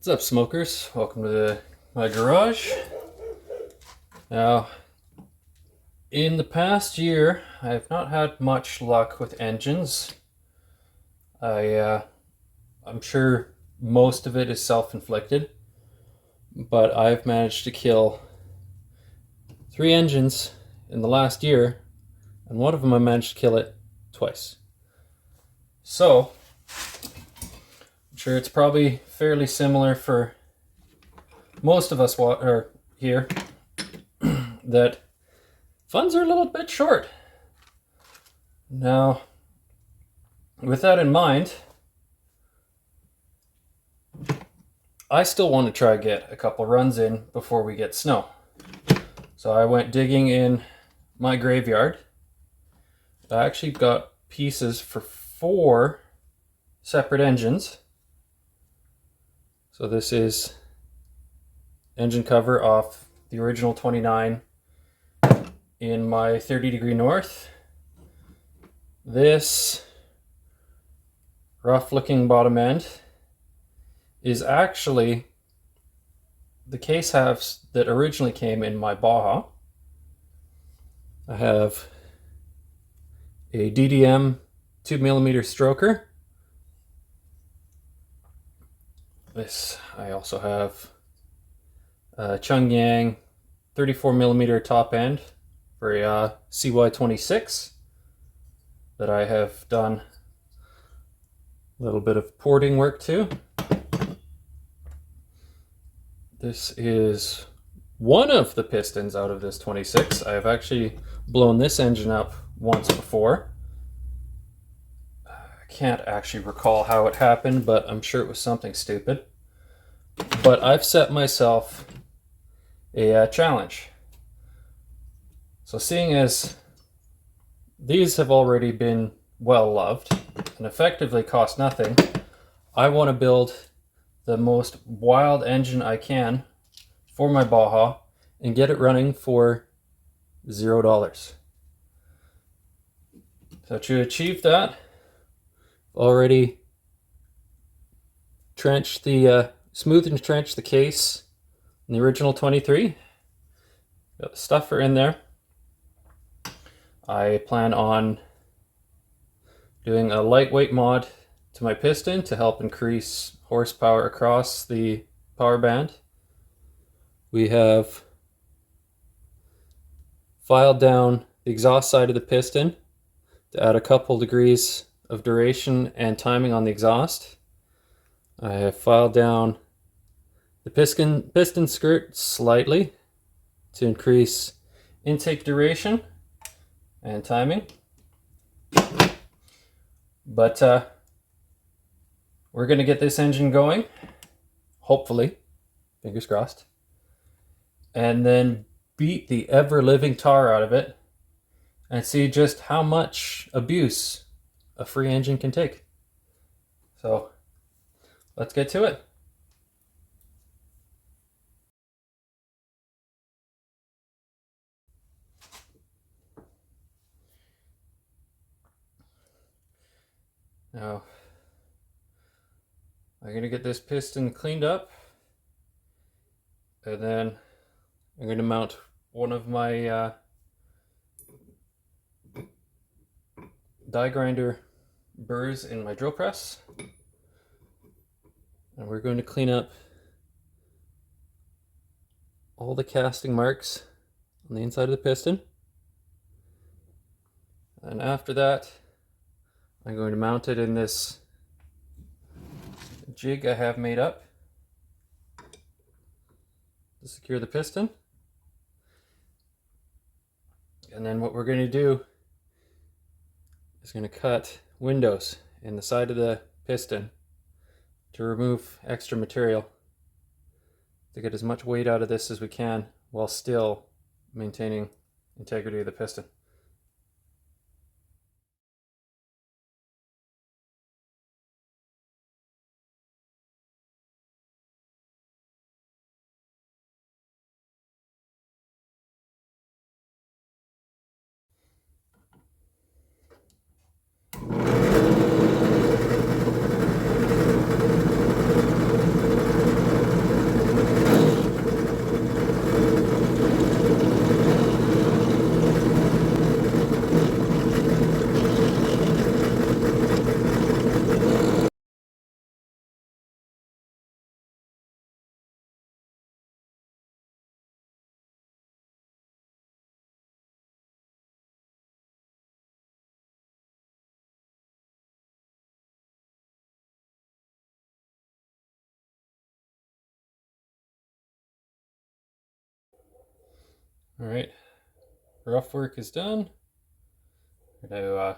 What's up, smokers? Welcome to my garage. Now, in the past year, I have not had much luck with engines. I'm sure most of it is self-inflicted, but I've managed to kill 3 engines in the last year, and one of them I managed to kill it twice. So, I'm sure it's probably fairly similar for most of us here that funds are a little bit short. Now, with that in mind, I still want to try get a couple runs in before we get snow. So I went digging in my graveyard. I actually got pieces for 4 separate engines. So this is engine cover off the original 29 in my 30 degree north. This rough looking bottom end is actually the case halves that originally came in my Baja. I have a DDM 2mm stroker. This, I also have a Chungyang 34mm top end for a CY26 that I have done a little bit of porting work to. This is one of the pistons out of this 26. I have actually blown this engine up once before. I can't actually recall how it happened, but I'm sure it was something stupid. But I've set myself a challenge. So seeing as these have already been well loved and effectively cost nothing, I want to build the most wild engine I can for my Baja and get it running for $0. So to achieve that, already trenched the smoothed and trenched the case in the original 23. Got the stuffer in there. I plan on doing a lightweight mod to my piston to help increase horsepower across the power band. We have filed down the exhaust side of the piston to add a couple degrees of duration and timing on the exhaust. I have filed down the piston skirt slightly to increase intake duration and timing. But we're going to get this engine going, hopefully, fingers crossed, and then beat the ever-living tar out of it and see just how much abuse a free engine can take. So let's get to it. Now, I'm going to get this piston cleaned up, and then I'm going to mount one of my die grinder burrs in my drill press, and we're going to clean up all the casting marks on the inside of the piston. And after that, I'm going to mount it in this jig I have made up to secure the piston. And then what we're going to do is going to cut windows in the side of the piston to remove extra material to get as much weight out of this as we can while still maintaining integrity of the piston. All right, rough work is done. We're going to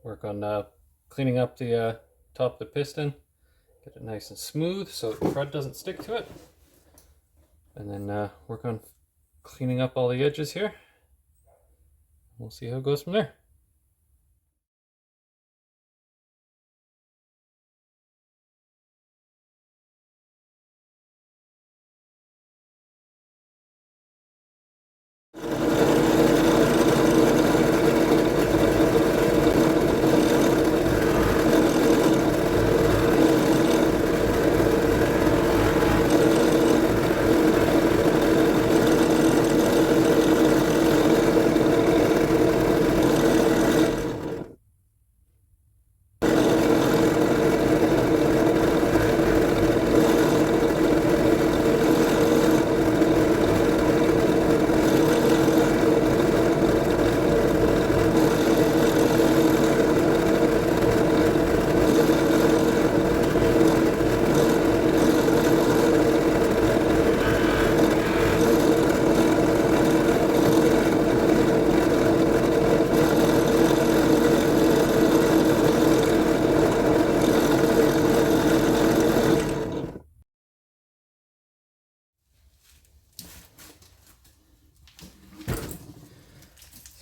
work on cleaning up the top of the piston, get it nice and smooth so the crud doesn't stick to it, and then work on cleaning up all the edges here. We'll see how it goes from there.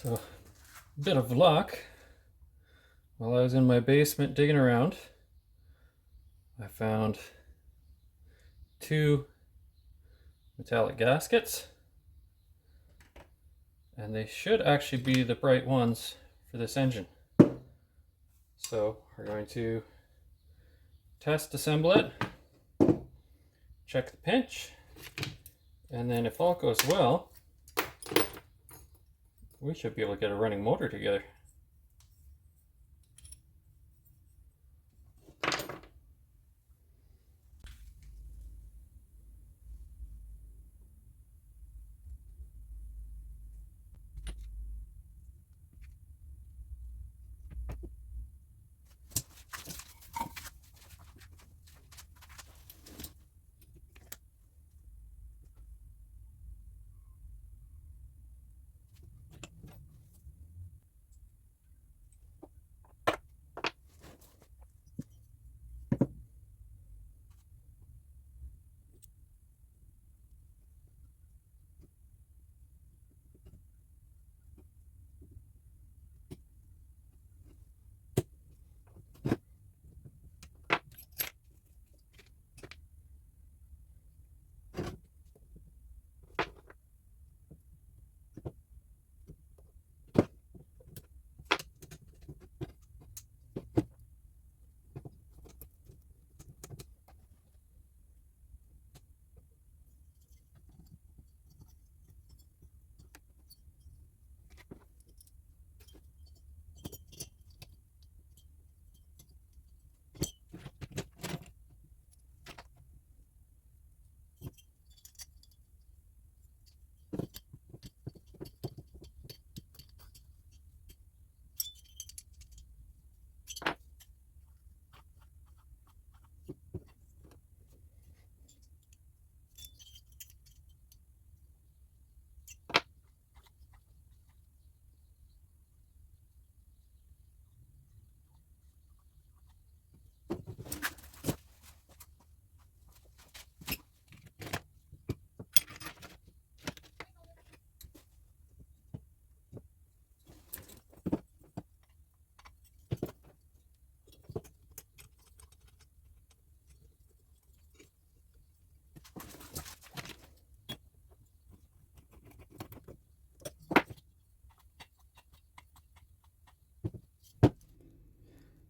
So, a bit of luck. While I was in my basement digging around, I found 2 metallic gaskets, and they should actually be the right ones for this engine. So we're going to test assemble it, check the pinch, and then if all goes well, we should be able to get a running motor together.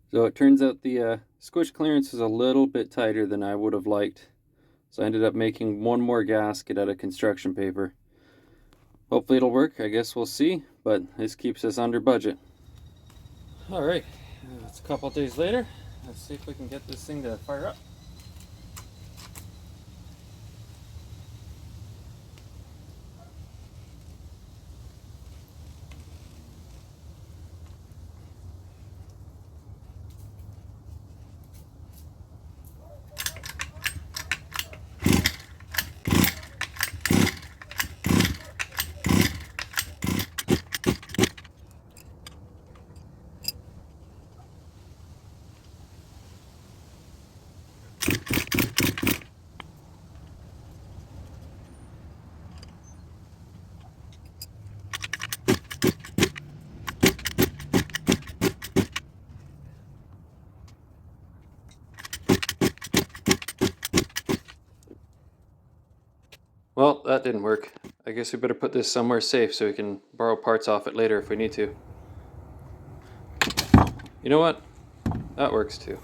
So it turns out the squish clearance is a little bit tighter than I would have liked. So I ended up making one more gasket out of construction paper. Hopefully it'll work, I guess we'll see, but this keeps us under budget. Alright, it's a couple days later. Let's see if we can get this thing to fire up. Well, that didn't work. I guess we better put this somewhere safe so we can borrow parts off it later if we need to. You know what? That works too.